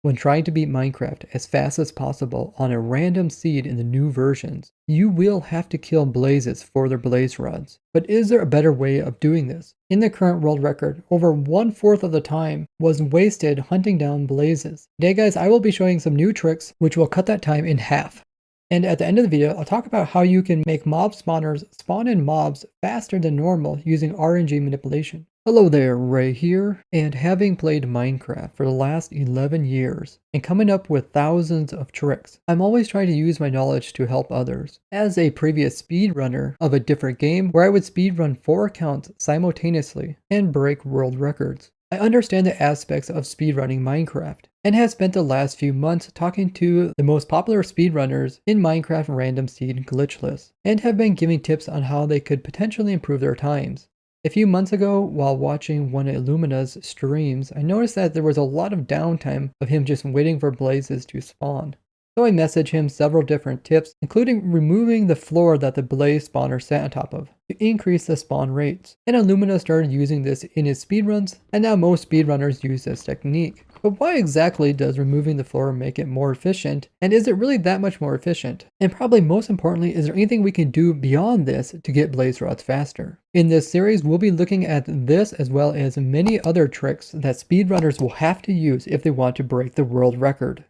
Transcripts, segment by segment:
When trying to beat Minecraft as fast as possible on a random seed in the new versions, you will have to kill blazes for their blaze rods. But is there a better way of doing this? In the current world record, over 1/4 of the time was wasted hunting down blazes. Today guys, I will be showing some new tricks which will cut that time in half. And at the end of the video, I'll talk about how you can make mob spawners spawn in mobs faster than normal using RNG manipulation. Hello there, Ray here, and having played Minecraft for the last 11 years and coming up with thousands of tricks, I'm always trying to use my knowledge to help others. As a previous speedrunner of a different game where I would speedrun 4 accounts simultaneously and break world records, I understand the aspects of speedrunning Minecraft and have spent the last few months talking to the most popular speedrunners in Minecraft random seed glitch lists and have been giving tips on how they could potentially improve their times. A few months ago, while watching one of Illumina's streams, I noticed that there was a lot of downtime of him just waiting for blazes to spawn. So I messaged him several different tips, including removing the floor that the blaze spawner sat on top of to increase the spawn rates. And Illumina started using this in his speedruns, and now most speedrunners use this technique. But why exactly does removing the floor make it more efficient? And is it really that much more efficient? And probably most importantly, is there anything we can do beyond this to get blaze rods faster? In this series, we'll be looking at this as well as many other tricks that speedrunners will have to use if they want to break the world record.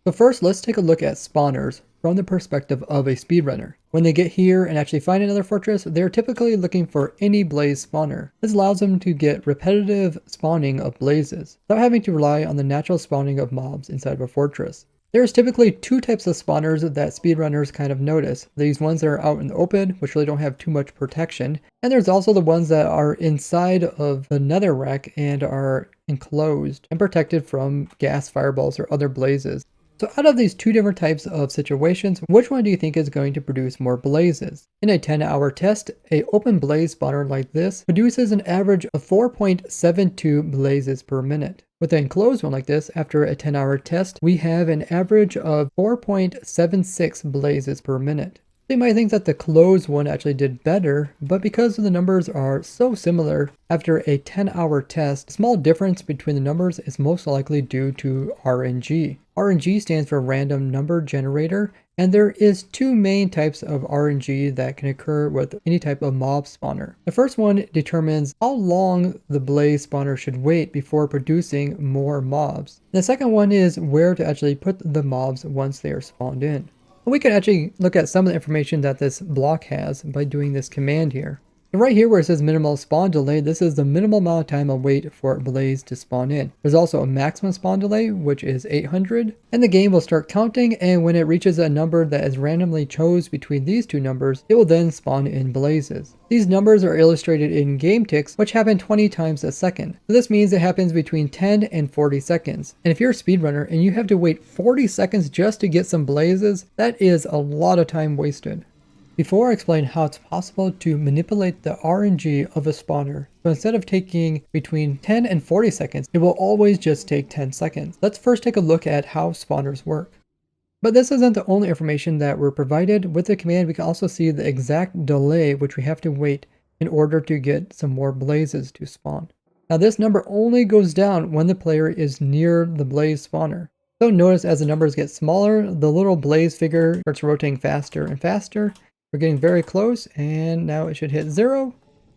So first, let's take a look at spawners from the perspective of a speedrunner. When they get here and actually find another fortress, they're typically looking for any blaze spawner. This allows them to get repetitive spawning of blazes without having to rely on the natural spawning of mobs inside of a fortress. There's typically 2 types of spawners that speedrunners kind of notice. These ones that are out in the open, which really don't have too much protection. And there's also the ones that are inside of the netherrack and are enclosed and protected from gas fireballs or other blazes. So out of these 2 different types of situations, which one do you think is going to produce more blazes? In a 10-hour test, an open blaze spawner like this produces an average of 4.72 blazes per minute. With an enclosed one like this, after a 10-hour test, we have an average of 4.76 blazes per minute. You might think that the closed one actually did better, but because the numbers are so similar, after a 10-hour test, a small difference between the numbers is most likely due to RNG. RNG stands for random number generator, and there is 2 main types of RNG that can occur with any type of mob spawner. The first one determines how long the blaze spawner should wait before producing more mobs. The second one is where to actually put the mobs once they are spawned in. We can actually look at some of the information that this block has by doing this command here. So right here where it says minimal spawn delay, this is the minimal amount of time I'll wait for a blaze to spawn in. There's also a maximum spawn delay, which is 800, and the game will start counting, and when it reaches a number that is randomly chose between these 2 numbers, it will then spawn in blazes. These numbers are illustrated in game ticks, which happen 20 times a second. So this means it happens between 10 and 40 seconds. And if you're a speedrunner and you have to wait 40 seconds just to get some blazes, that is a lot of time wasted. Before I explain how it's possible to manipulate the RNG of a spawner, so instead of taking between 10 and 40 seconds, it will always just take 10 seconds. Let's first take a look at how spawners work. But this isn't the only information that we're provided. With the command, we can also see the exact delay which we have to wait in order to get some more blazes to spawn. Now this number only goes down when the player is near the blaze spawner. So notice as the numbers get smaller, the little blaze figure starts rotating faster and faster. We're getting very close, and now it should hit 0,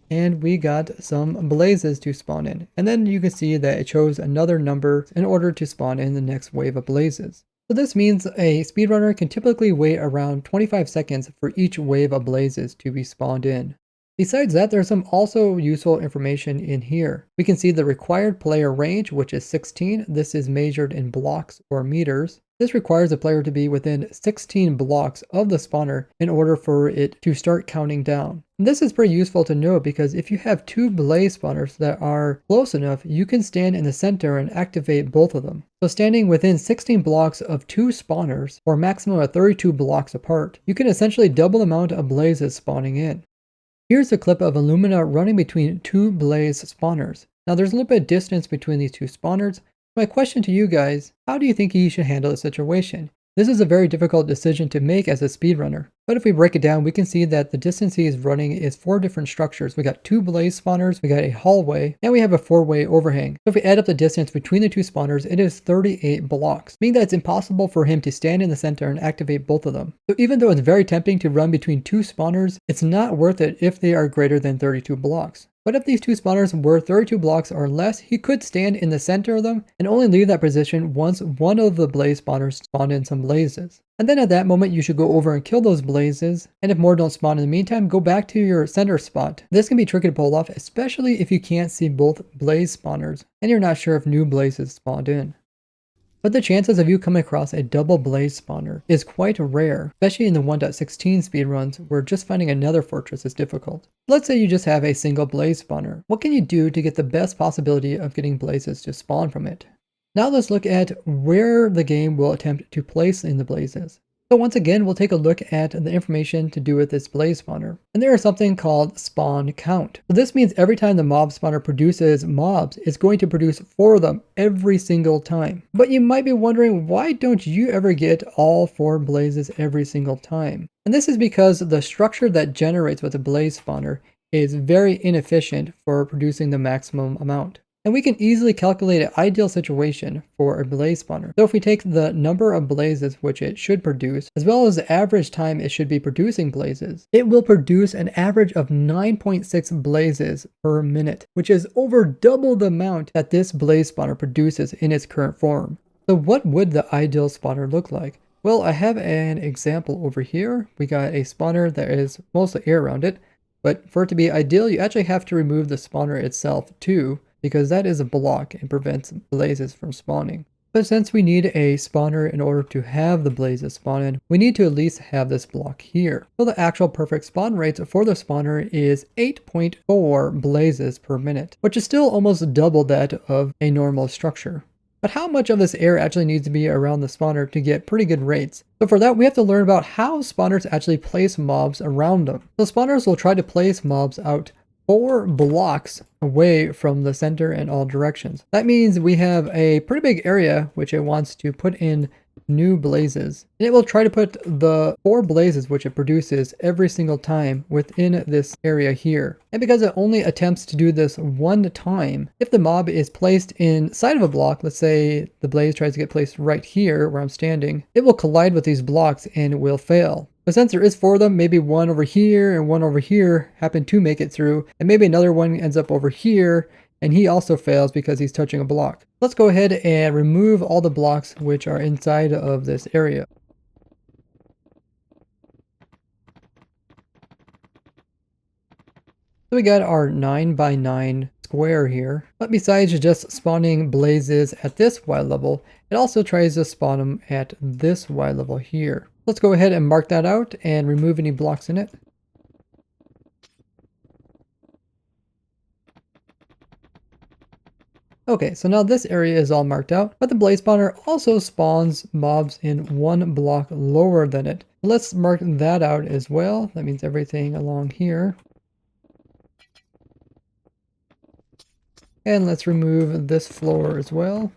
and we got some blazes to spawn in. And then you can see that it chose another number in order to spawn in the next wave of blazes. So this means a speedrunner can typically wait around 25 seconds for each wave of blazes to be spawned in. Besides that, there's some also useful information in here. We can see the required player range, which is 16. This is measured in blocks or meters. This requires the player to be within 16 blocks of the spawner in order for it to start counting down. And this is pretty useful to know because if you have 2 blaze spawners that are close enough, you can stand in the center and activate both of them. So standing within 16 blocks of 2 spawners, or a maximum of 32 blocks apart, you can essentially double the amount of blazes spawning in. Here's a clip of Illumina running between 2 blaze spawners. Now there's a little bit of distance between these 2 spawners. My question to you guys, how do you think you should handle the situation? This is a very difficult decision to make as a speedrunner. But if we break it down, we can see that the distance he is running is 4 different structures. We got 2 blaze spawners, we got a hallway, and we have a 4-way overhang. So if we add up the distance between the 2 spawners, it is 38 blocks, meaning that it's impossible for him to stand in the center and activate both of them. So even though it's very tempting to run between 2 spawners, it's not worth it if they are greater than 32 blocks. But if these 2 spawners were 32 blocks or less, he could stand in the center of them and only leave that position once one of the blaze spawners spawned in some blazes. And then at that moment, you should go over and kill those blazes, and if more don't spawn in the meantime, go back to your center spot. This can be tricky to pull off, especially if you can't see both blaze spawners and you're not sure if new blazes spawned in. But the chances of you coming across a double blaze spawner is quite rare, especially in the 1.16 speedruns where just finding another fortress is difficult. Let's say you just have a single blaze spawner. What can you do to get the best possibility of getting blazes to spawn from it? Now let's look at where the game will attempt to place in the blazes. So once again, we'll take a look at the information to do with this blaze spawner. And there is something called spawn count. So this means every time the mob spawner produces mobs, it's going to produce 4 of them every single time. But you might be wondering, why don't you ever get all 4 blazes every single time? And this is because the structure that generates with a blaze spawner is very inefficient for producing the maximum amount. And we can easily calculate an ideal situation for a blaze spawner. So if we take the number of blazes which it should produce, as well as the average time it should be producing blazes, it will produce an average of 9.6 blazes per minute, which is over double the amount that this blaze spawner produces in its current form. So what would the ideal spawner look like? Well, I have an example over here. We got a spawner that is mostly air around it, but for it to be ideal, you actually have to remove the spawner itself too, because that is a block and prevents blazes from spawning. But since we need a spawner in order to have the blazes spawn in, we need to at least have this block here. So the actual perfect spawn rate for the spawner is 8.4 blazes per minute, which is still almost double that of a normal structure. But how much of this air actually needs to be around the spawner to get pretty good rates? So for that, we have to learn about how spawners actually place mobs around them. So spawners will try to place mobs out 4 blocks away from the center in all directions. That means we have a pretty big area which it wants to put in new blazes. And it will try to put the 4 blazes which it produces every single time within this area here. And because it only attempts to do this one time, if the mob is placed inside of a block, let's say the blaze tries to get placed right here where I'm standing, it will collide with these blocks and will fail. But since there is 4 of them, maybe one over here and one over here happen to make it through, and maybe another one ends up over here, and he also fails because he's touching a block. Let's go ahead and remove all the blocks which are inside of this area. So we got our 9x9 square here, but besides just spawning blazes at this Y level, it also tries to spawn them at this Y level here. Let's go ahead and mark that out and remove any blocks in it. Okay, so now this area is all marked out, but the blaze spawner also spawns mobs in 1 block lower than it. Let's mark that out as well. That means everything along here. And let's remove this floor as well.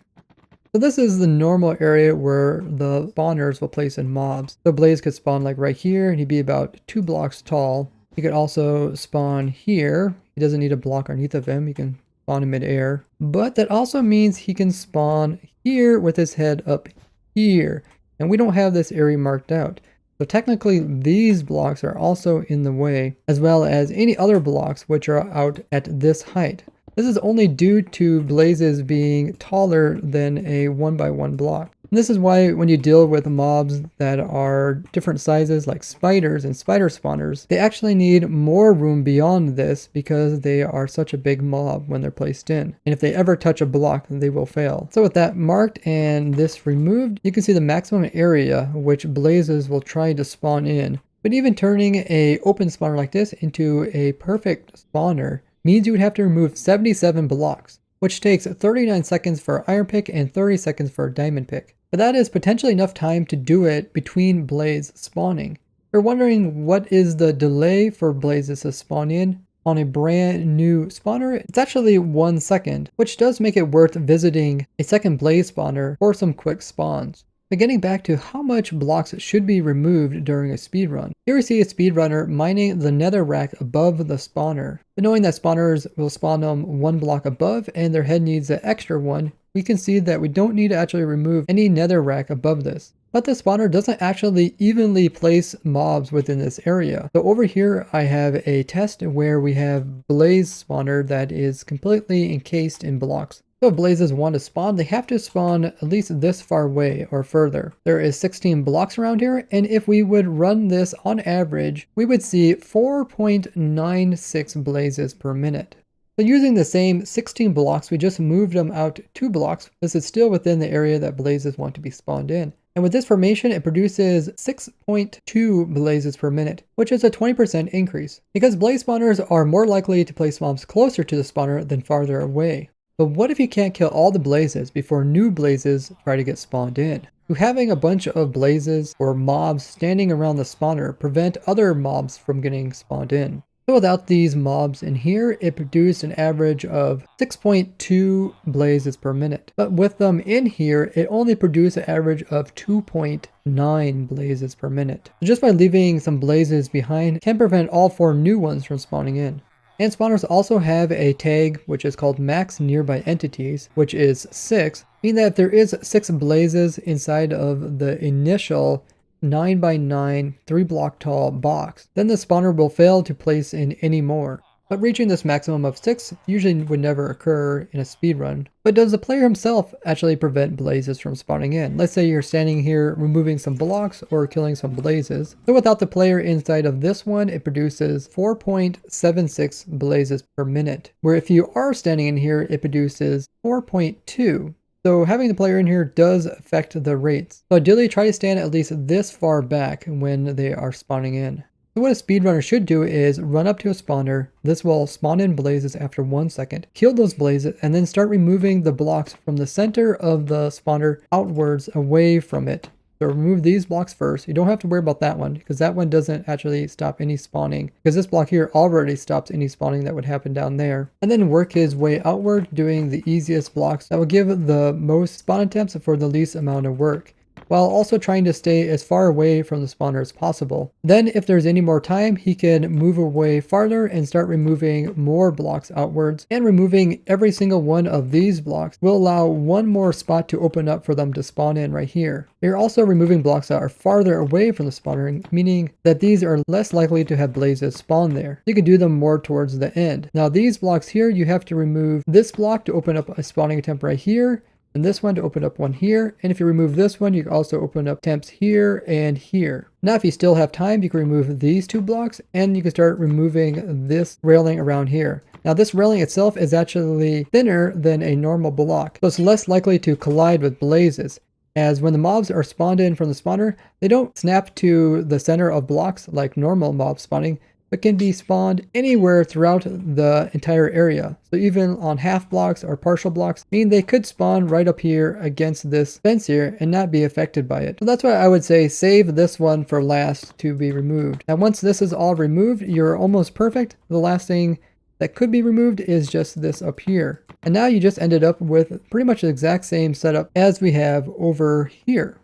So this is the normal area where the spawners will place in mobs. The blaze could spawn like right here, and he'd be about 2 blocks tall. He could also spawn here. He doesn't need a block underneath of him. He can spawn in midair. But that also means he can spawn here with his head up here. And we don't have this area marked out. So technically these blocks are also in the way, as well as any other blocks which are out at this height. This is only due to blazes being taller than a 1x1 block. And this is why when you deal with mobs that are different sizes like spiders and spider spawners, they actually need more room beyond this because they are such a big mob when they're placed in. And if they ever touch a block, they will fail. So with that marked and this removed, you can see the maximum area which blazes will try to spawn in. But even turning a open spawner like this into a perfect spawner means you would have to remove 77 blocks, which takes 39 seconds for iron pick and 30 seconds for diamond pick. But that is potentially enough time to do it between blaze spawning. If you're wondering what is the delay for blazes to spawn in on a brand new spawner, it's actually 1 second, which does make it worth visiting a second blaze spawner for some quick spawns. But getting back to how much blocks should be removed during a speedrun. Here we see a speedrunner mining the nether rack above the spawner. But knowing that spawners will spawn them one block above and their head needs an extra one, we can see that we don't need to actually remove any nether rack above this. But the spawner doesn't actually evenly place mobs within this area. So over here I have a test where we have blaze spawner that is completely encased in blocks. So if blazes want to spawn, they have to spawn at least this far away or further. There is 16 blocks around here, and if we would run this on average, we would see 4.96 blazes per minute. So using the same 16 blocks, we just moved them out 2 blocks. This is still within the area that blazes want to be spawned in. And with this formation, it produces 6.2 blazes per minute, which is a 20% increase. Because blaze spawners are more likely to place mobs closer to the spawner than farther away. But what if you can't kill all the blazes before new blazes try to get spawned in? Do having a bunch of blazes or mobs standing around the spawner prevent other mobs from getting spawned in? So without these mobs in here, it produced an average of 6.2 blazes per minute. But with them in here, it only produced an average of 2.9 blazes per minute. So just by leaving some blazes behind can prevent all 4 new ones from spawning in. And spawners also have a tag which is called max nearby entities, which is 6, meaning that if there is 6 blazes inside of the initial 9x9 3 block tall box, then the spawner will fail to place in any more. But reaching this maximum of 6 usually would never occur in a speedrun. But does the player himself actually prevent blazes from spawning in? Let's say you're standing here removing some blocks or killing some blazes. So without the player inside of this one, it produces 4.76 blazes per minute. Where if you are standing in here, it produces 4.2. So having the player in here does affect the rates. So ideally try to stand at least this far back when they are spawning in. So what a speedrunner should do is run up to a spawner. This will spawn in blazes after 1 second, kill those blazes, and then start removing the blocks from the center of the spawner outwards away from it. So remove these blocks first. You don't have to worry about that one because that one doesn't actually stop any spawning, because this block here already stops any spawning that would happen down there. And then work his way outward, doing the easiest blocks that will give the most spawn attempts for the least amount of work, while also trying to stay as far away from the spawner as possible. Then if there's any more time, he can move away farther and start removing more blocks outwards, and removing every single one of these blocks will allow one more spot to open up for them to spawn in right here. You're also removing blocks that are farther away from the spawner, meaning that these are less likely to have blazes spawn there. You can do them more towards the end. Now these blocks here, you have to remove this block to open up a spawning attempt right here, and this one to open up one here. And if you remove this one, you can also open up attempts here and here. Now if you still have time, you can remove these 2 blocks and you can start removing this railing around here. Now this railing itself is actually thinner than a normal block, so it's less likely to collide with blazes, as when the mobs are spawned in from the spawner, they don't snap to the center of blocks like normal mob spawning, but can be spawned anywhere throughout the entire area. So even on half blocks or partial blocks, meaning they could spawn right up here against this fence here and not be affected by it. So that's why I would say save this one for last to be removed. Now once this is all removed, you're almost perfect. The last thing that could be removed is just this up here. And now you just ended up with pretty much the exact same setup as we have over here.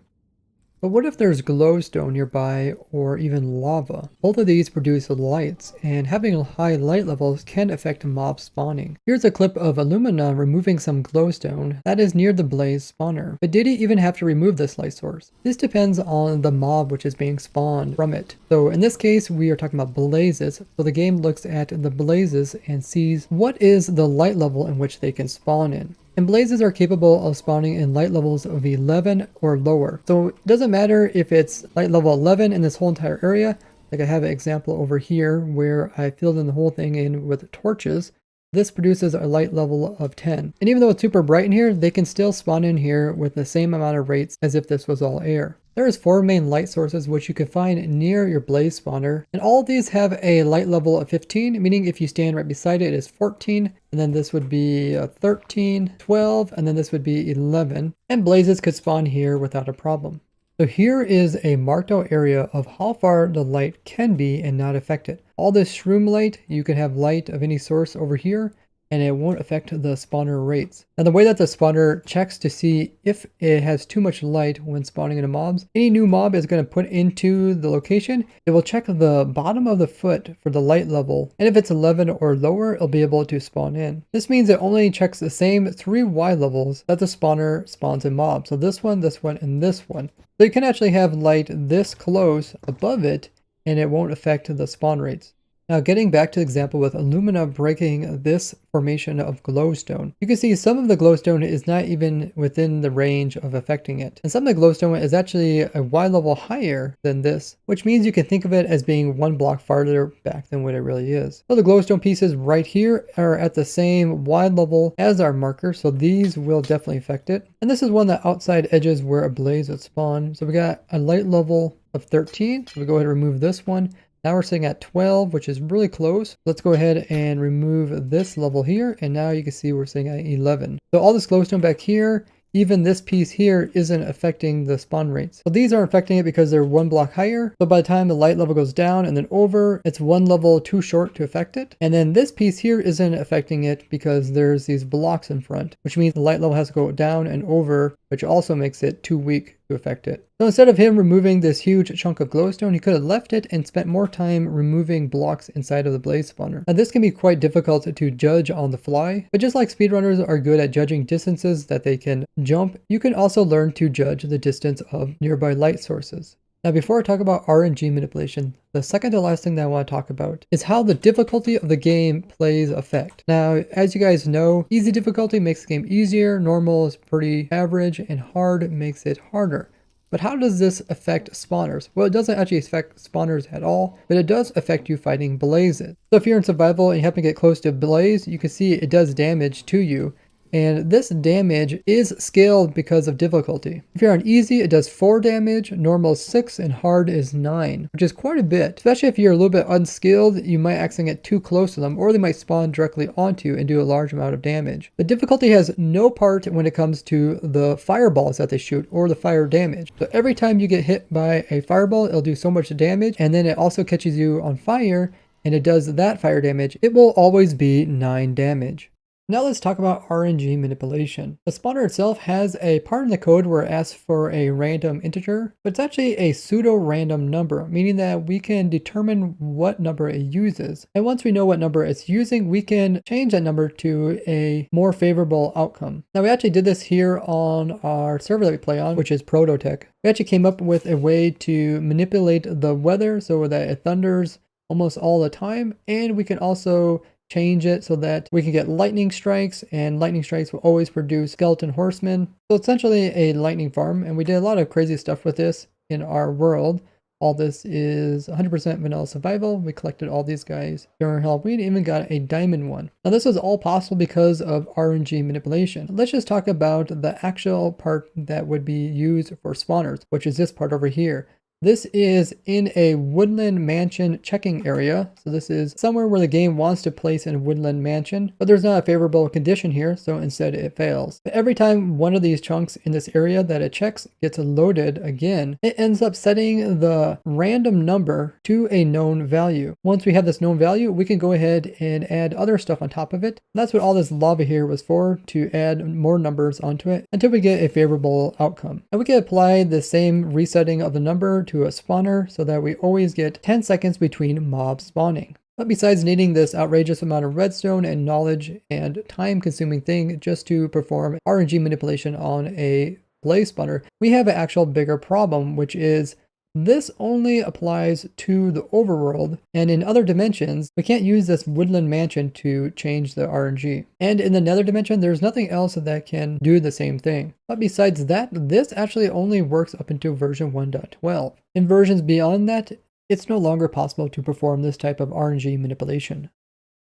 But what if there's glowstone nearby or even lava? Both of these produce lights, and having high light levels can affect mob spawning. Here's a clip of Illumina removing some glowstone that is near the blaze spawner. But did he even have to remove this light source? This depends on the mob which is being spawned from it. So in this case, we are talking about blazes. So the game looks at the blazes and sees what is the light level in which they can spawn in. And blazes are capable of spawning in light levels of 11 or lower. So it doesn't matter if it's light level 11 in this whole entire area. Like I have an example over here where I filled in the whole thing in with torches. This produces a light level of 10. And even though it's super bright in here, they can still spawn in here with the same amount of rates as if this was all air. There's 4 main light sources which you can find near your blaze spawner, and all of these have a light level of 15, meaning if you stand right beside it is 14, and then this would be 13, 12, and then this would be 11, and blazes could spawn here without a problem. So here is a marked out area of how far the light can be and not affect it. All this shroom light, you can have light of any source over here, and it won't affect the spawner rates. Now the way that the spawner checks to see if it has too much light when spawning into mobs, any new mob is going to put into the location, it will check the bottom of the foot for the light level, and if it's 11 or lower, it'll be able to spawn in. This means it only checks the same 3 Y levels that the spawner spawns in mobs. So this one, and this one. So you can actually have light this close above it, and it won't affect the spawn rates. Now getting back to the example with Illumina breaking this formation of glowstone, you can see some of the glowstone is not even within the range of affecting it. And some of the glowstone is actually a Y level higher than this, which means you can think of it as being 1 block farther back than what it really is. So the glowstone pieces right here are at the same Y level as our marker, so these will definitely affect it. And this is one of the outside edges where a blaze would spawn. So we got a light level of 13, so we go ahead and remove this one. Now we're sitting at 12, which is really close. Let's go ahead and remove this level here. And now you can see we're sitting at 11. So all this glowstone back here, even this piece here isn't affecting the spawn rates. So these aren't affecting it because they're 1 block higher. So by the time the light level goes down and then over, it's 1 level too short to affect it. And then this piece here isn't affecting it because there's these blocks in front, which means the light level has to go down and over, which also makes it too weak to affect it. So instead of him removing this huge chunk of glowstone, he could have left it and spent more time removing blocks inside of the blaze spawner. Now this can be quite difficult to judge on the fly, but just like speedrunners are good at judging distances that they can jump, you can also learn to judge the distance of nearby light sources. Now before I talk about RNG manipulation, the second to last thing that I want to talk about is how the difficulty of the game plays effect. Now, as you guys know, easy difficulty makes the game easier, normal is pretty average, and hard makes it harder. But how does this affect spawners? Well, it doesn't actually affect spawners at all, but it does affect you fighting blazes. So if you're in survival and you happen to get close to a blaze, you can see it does damage to you. And this damage is scaled because of difficulty. If you're on easy, it does 4 damage, normal is 6, and hard is 9, which is quite a bit. Especially if you're a little bit unskilled, you might accidentally get too close to them, or they might spawn directly onto you and do a large amount of damage. The difficulty has no part when it comes to the fireballs that they shoot or the fire damage. So every time you get hit by a fireball, it'll do so much damage, and then it also catches you on fire, and it does that fire damage. It will always be 9 damage. Now let's talk about RNG manipulation. The spawner itself has a part in the code where it asks for a random integer, but it's actually a pseudo-random number, meaning that we can determine what number it uses. And once we know what number it's using, we can change that number to a more favorable outcome. Now we actually did this here on our server that we play on, which is ProtoTech. We actually came up with a way to manipulate the weather so that it thunders almost all the time, and we can also change it so that we can get lightning strikes, and lightning strikes will always produce skeleton horsemen. So essentially a lightning farm, and we did a lot of crazy stuff with this in our world. All this is 100% vanilla survival. We collected all these guys during Halloween, even got a diamond one. Now this was all possible because of RNG manipulation. Let's just talk about the actual part that would be used for spawners, which is this part over here. This is in a woodland mansion checking area. So this is somewhere where the game wants to place in a woodland mansion, but there's not a favorable condition here, so instead it fails. But every time one of these chunks in this area that it checks gets loaded again, it ends up setting the random number to a known value. Once we have this known value, we can go ahead and add other stuff on top of it. And that's what all this lava here was for, to add more numbers onto it until we get a favorable outcome. And we can apply the same resetting of the number to a spawner so that we always get 10 seconds between mob spawning. But besides needing this outrageous amount of redstone and knowledge and time consuming thing just to perform RNG manipulation on a blaze spawner, we have an actual bigger problem, which is this only applies to the overworld, and in other dimensions, we can't use this woodland mansion to change the RNG. And in the nether dimension, there's nothing else that can do the same thing. But besides that, this actually only works up until version 1.12. In versions beyond that, it's no longer possible to perform this type of RNG manipulation.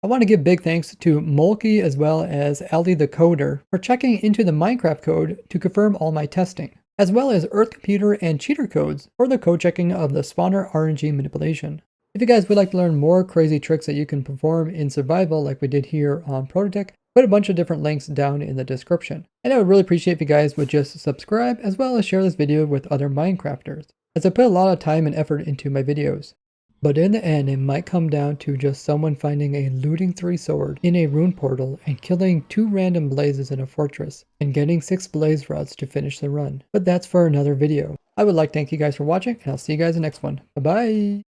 I want to give big thanks to Molky as well as Ali the Coder for checking into the Minecraft code to confirm all my testing, as well as Earth Computer and CheaterCodes for the code checking of the spawner RNG manipulation. If you guys would like to learn more crazy tricks that you can perform in survival like we did here on ProtoTech, put a bunch of different links down in the description. And I would really appreciate if you guys would just subscribe as well as share this video with other Minecrafters, as I put a lot of time and effort into my videos. But in the end, it might come down to just someone finding a looting 3 sword in a rune portal and killing 2 random blazes in a fortress and getting 6 blaze rods to finish the run. But that's for another video. I would like to thank you guys for watching, and I'll see you guys in the next one. Bye bye!